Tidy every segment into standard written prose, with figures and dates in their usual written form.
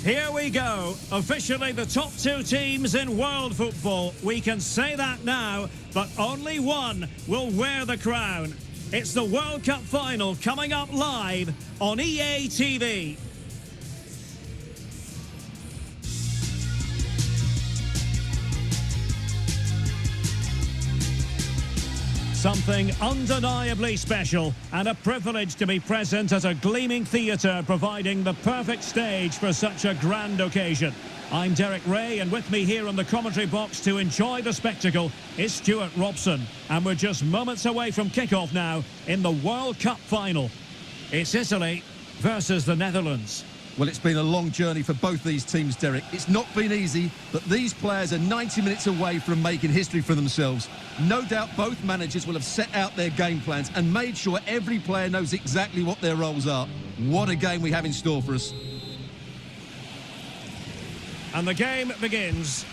Here we go. Officially the top two teams in world football. We can say that now, but only one will wear the crown. It's the World Cup final coming up live on EA TV. Something undeniably special and a privilege to be present at a gleaming theatre providing the perfect stage for such a grand occasion. I'm Derek Ray, and with me here in the commentary box to enjoy the spectacle is Stuart Robson. And we're just moments away from kickoff now in the World Cup final. It's Italy versus the Netherlands. Well, it's been a long journey for both these teams, Derek. It's not been easy, but these players are 90 minutes away from making history for themselves. No doubt both managers will have set out their game plans and made sure every player knows exactly what their roles are. What a game we have in store for us. And the game begins.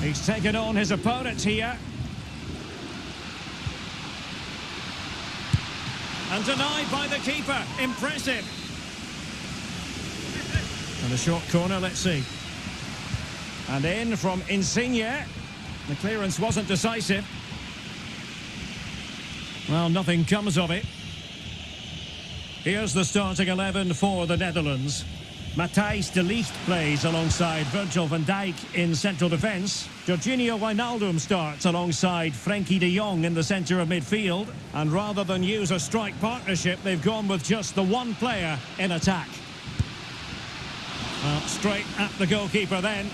He's taken on his opponent here. And denied by the keeper. Impressive. And a short corner, let's see. And in from Insigne. The clearance wasn't decisive. Well, nothing comes of it. Here's the starting 11 for the Netherlands. Matthijs de Ligt plays alongside Virgil van Dijk in central defence. Jorginho Wijnaldum starts alongside Frenkie de Jong in the centre of midfield. And rather than use a strike partnership, they've gone with just the one player in attack. Well, straight at the goalkeeper then.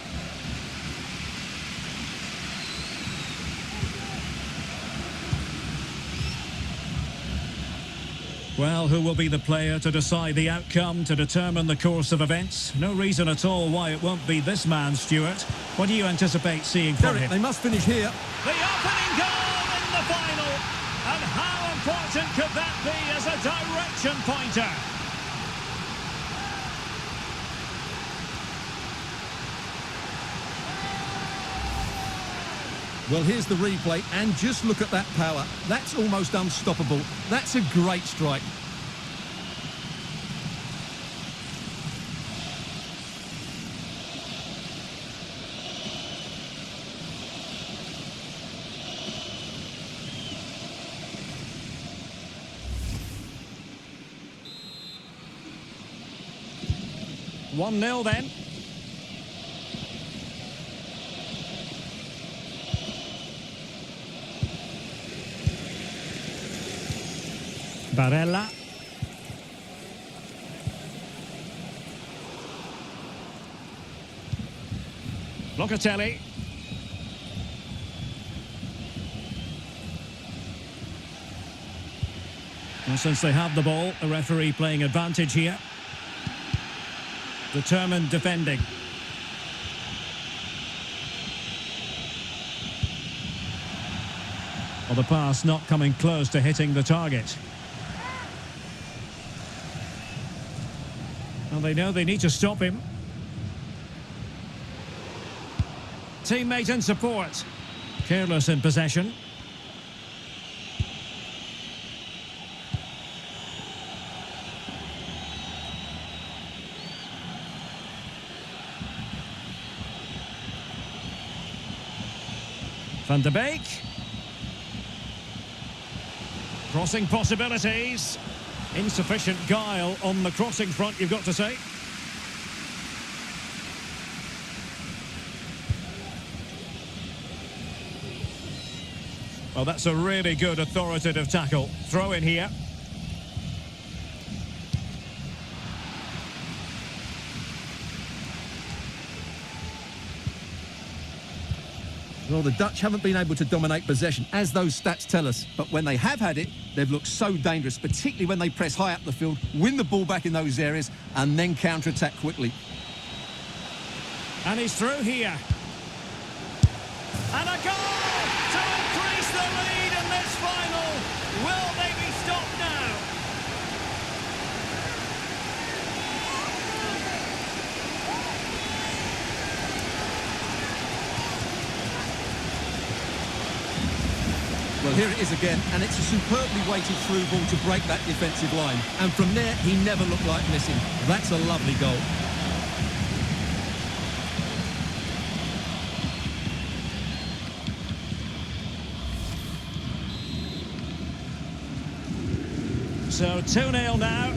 Well, who will be the player to decide the outcome, to determine the course of events? No reason at all why it won't be this man, Stuart. What do you anticipate seeing from him? They must finish here. The opening goal in the final! And how important could that be as a direction pointer? Well, here's the replay, and just look at that power. That's almost unstoppable. That's a great strike. One 0 then. Barella. Locatelli. And since they have the ball, the referee playing advantage here. Determined defending. Well, the pass not coming close to hitting the target. Well, they know they need to stop him. Teammate in support. Careless in possession. Van de Beek. Crossing possibilities. Insufficient guile on the crossing front, you've got to say. Well, that's a really good authoritative tackle. Throw in here. Well, the Dutch haven't been able to dominate possession, as those stats tell us. But when they have had it, they've looked so dangerous, particularly when they press high up the field, win the ball back in those areas, and then counter-attack quickly. And he's through here. And a goal to increase the lead in this final. Will they be stopped now? Well, here it is again, and it's a superbly weighted through ball to break that defensive line. And from there, he never looked like missing. That's a lovely goal. So 2-0 now.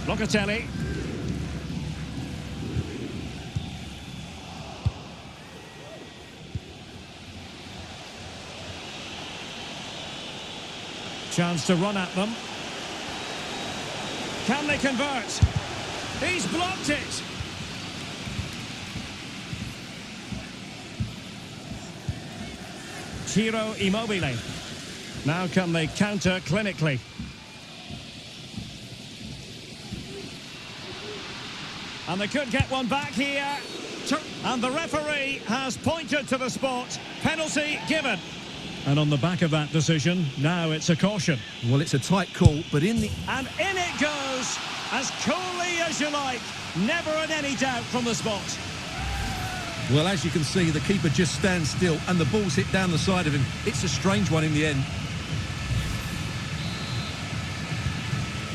Locatelli. Chance to run at them. Can they convert? He's blocked it. Ciro Immobile. Now can they counter clinically? And they could get one back here. And the referee has pointed to the spot. Penalty given. And on the back of that decision, now it's a caution. Well, it's a tight call, but in the... And in it goes, as coolly as you like. Never in any doubt from the spot. Well, as you can see, the keeper just stands still and the ball's hit down the side of him. It's a strange one in the end.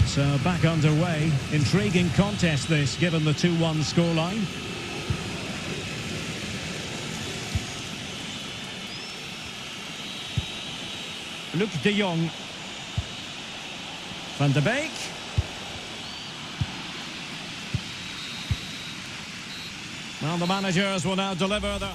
So back underway. Intriguing contest this, given the 2-1 scoreline. Luc de Jong. Van de Beek. Well, the managers will now deliver the...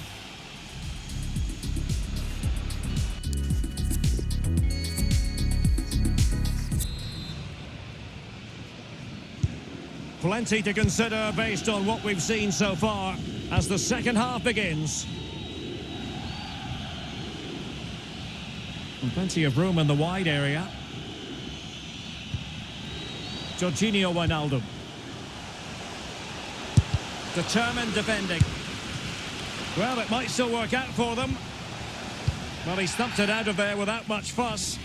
Plenty to consider based on what we've seen so far as the second half begins. And plenty of room in the wide area. Jorginho Wijnaldum. Determined defending. Well, it might still work out for them. Well, he stumped it out of there without much fuss.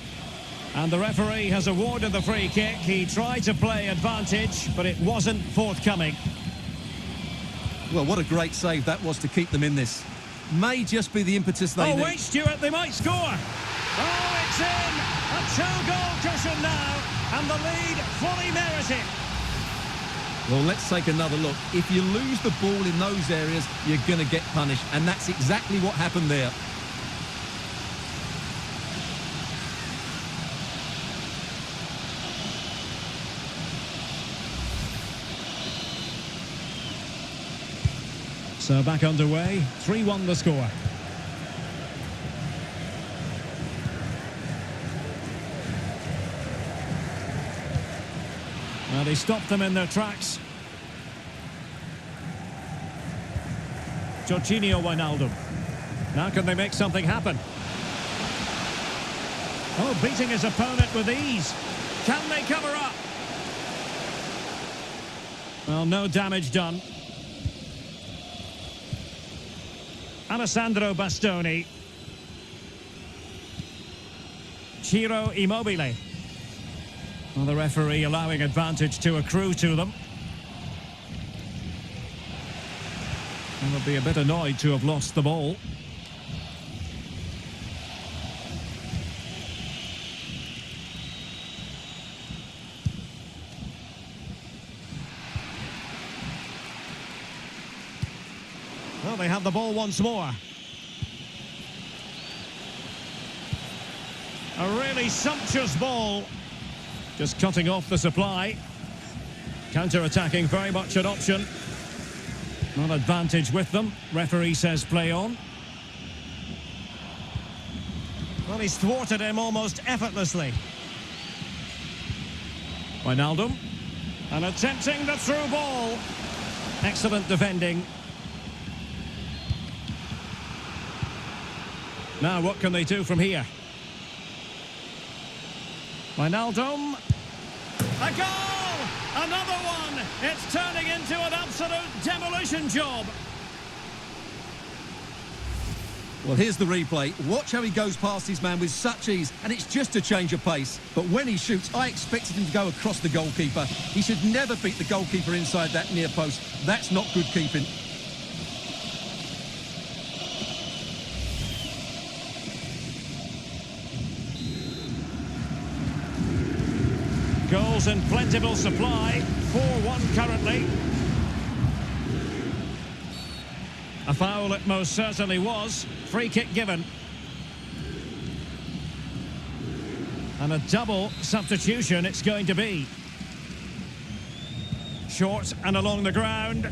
And the referee has awarded the free kick. He tried to play advantage, but it wasn't forthcoming. Well, what a great save that was to keep them in this. May just be the impetus they need. Wait, Stuart, they might score. Oh, it's in! A two-goal cushion now, and the lead fully merited. Well, let's take another look. If you lose the ball in those areas, you're going to get punished, and that's exactly what happened there. So back underway, 3-1 the score. Well, they stopped them in their tracks. Jorginho Wijnaldum. Now can they make something happen? Oh, beating his opponent with ease. Can they cover up? Well, no damage done. Alessandro Bastoni. Ciro Immobile. Well, the referee allowing advantage to accrue to them. And they'll be a bit annoyed to have lost the ball. Well, they have the ball once more. A really sumptuous ball. Just cutting off the supply. Counter-attacking, very much an option. Not advantage with them. Referee says play on. Well, he's thwarted him almost effortlessly. Wijnaldum. And attempting the through ball. Excellent defending. Now, what can they do from here? Wijnaldum. A goal! Another one! It's turning into an absolute demolition job. Well, here's the replay. Watch how he goes past his man with such ease, and it's just a change of pace. But when he shoots, I expected him to go across the goalkeeper. He should never beat the goalkeeper inside that near post. That's not good keeping. Goals in plentiful supply. 4-1 currently. A foul it most certainly was. Free kick given. And a double substitution it's going to be. Short and along the ground.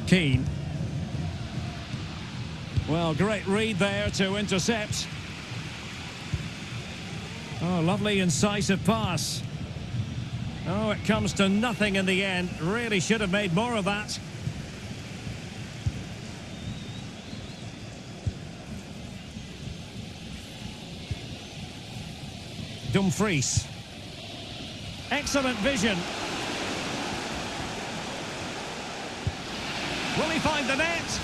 Keane. Well, great read there to intercept. Oh, lovely incisive pass. Oh, it comes to nothing in the end. Really should have made more of that. Dumfries. Excellent vision. Will he find the net?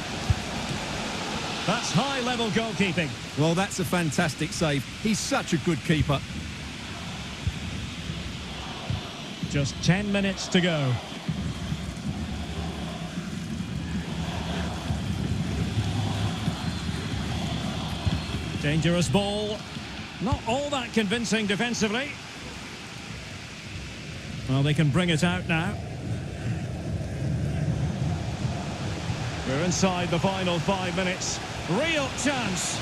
That's high-level goalkeeping. Well, that's a fantastic save. He's such a good keeper. Just 10 minutes to go. Dangerous ball. Not all that convincing defensively. Well, they can bring it out now. We're inside the final 5 minutes. Real chance.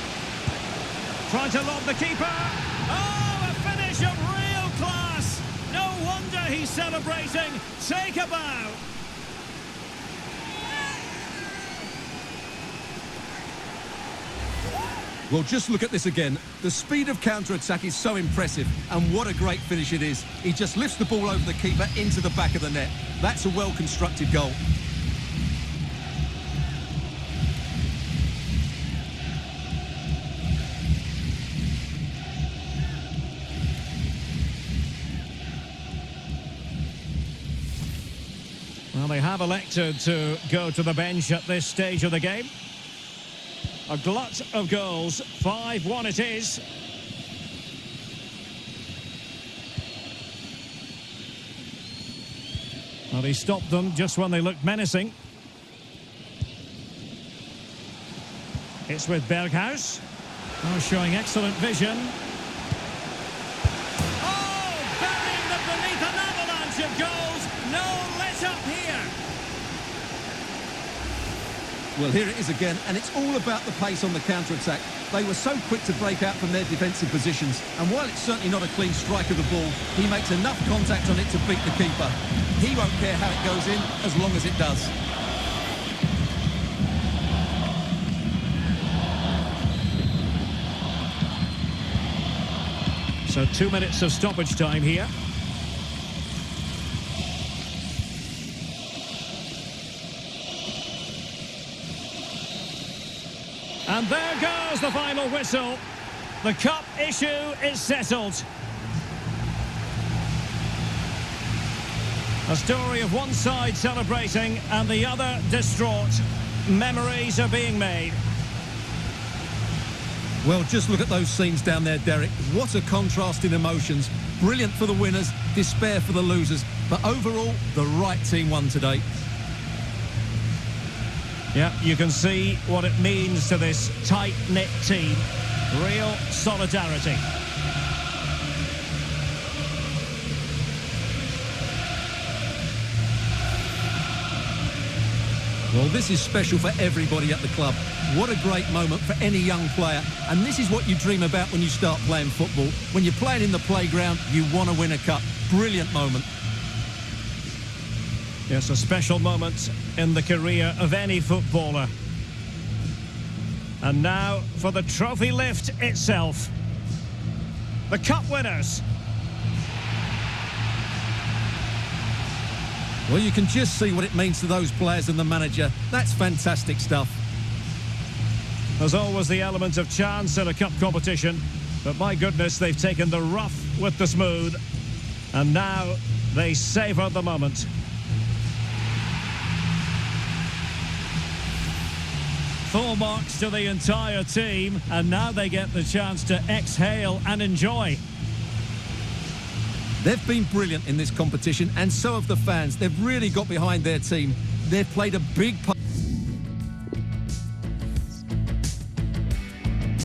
Trying to lob the keeper. Oh, a finish of real class. No wonder he's celebrating. Take a bow. Well, just look at this again. The speed of counter-attack is so impressive, and what a great finish it is. He just lifts the ball over the keeper into the back of the net. That's a well-constructed goal. Well, they have elected to go to the bench at this stage of the game. A glut of goals. 5-1 it is. Well, he stopped them just when they looked menacing. It's with Berghuis. Oh, showing excellent vision. Oh, burying them beneath an avalanche of goals. No let-up here. Well, here it is again, and it's all about the pace on the counter-attack. They were so quick to break out from their defensive positions, and while it's certainly not a clean strike of the ball, he makes enough contact on it to beat the keeper. He won't care how it goes in, as long as it does. So 2 minutes of stoppage time here. And there goes the final whistle. The cup issue is settled. A story of one side celebrating and the other distraught. Memories are being made. Well, just look at those scenes down there, Derek. What a contrast in emotions. Brilliant for the winners, despair for the losers. But overall, the right team won today. Yeah, you can see what it means to this tight-knit team. Real solidarity. Well, this is special for everybody at the club. What a great moment for any young player. And this is what you dream about when you start playing football. When you're playing in the playground, you want to win a cup. Brilliant moment. Yes, a special moment in the career of any footballer. And now for the trophy lift itself. The cup winners. Well, you can just see what it means to those players and the manager. That's fantastic stuff. There's always the element of chance in a cup competition, but my goodness, they've taken the rough with the smooth, and now they savour the moment. Full marks to the entire team, and now they get the chance to exhale and enjoy. They've been brilliant in this competition, and so have the fans. They've really got behind their team. They've played a big part.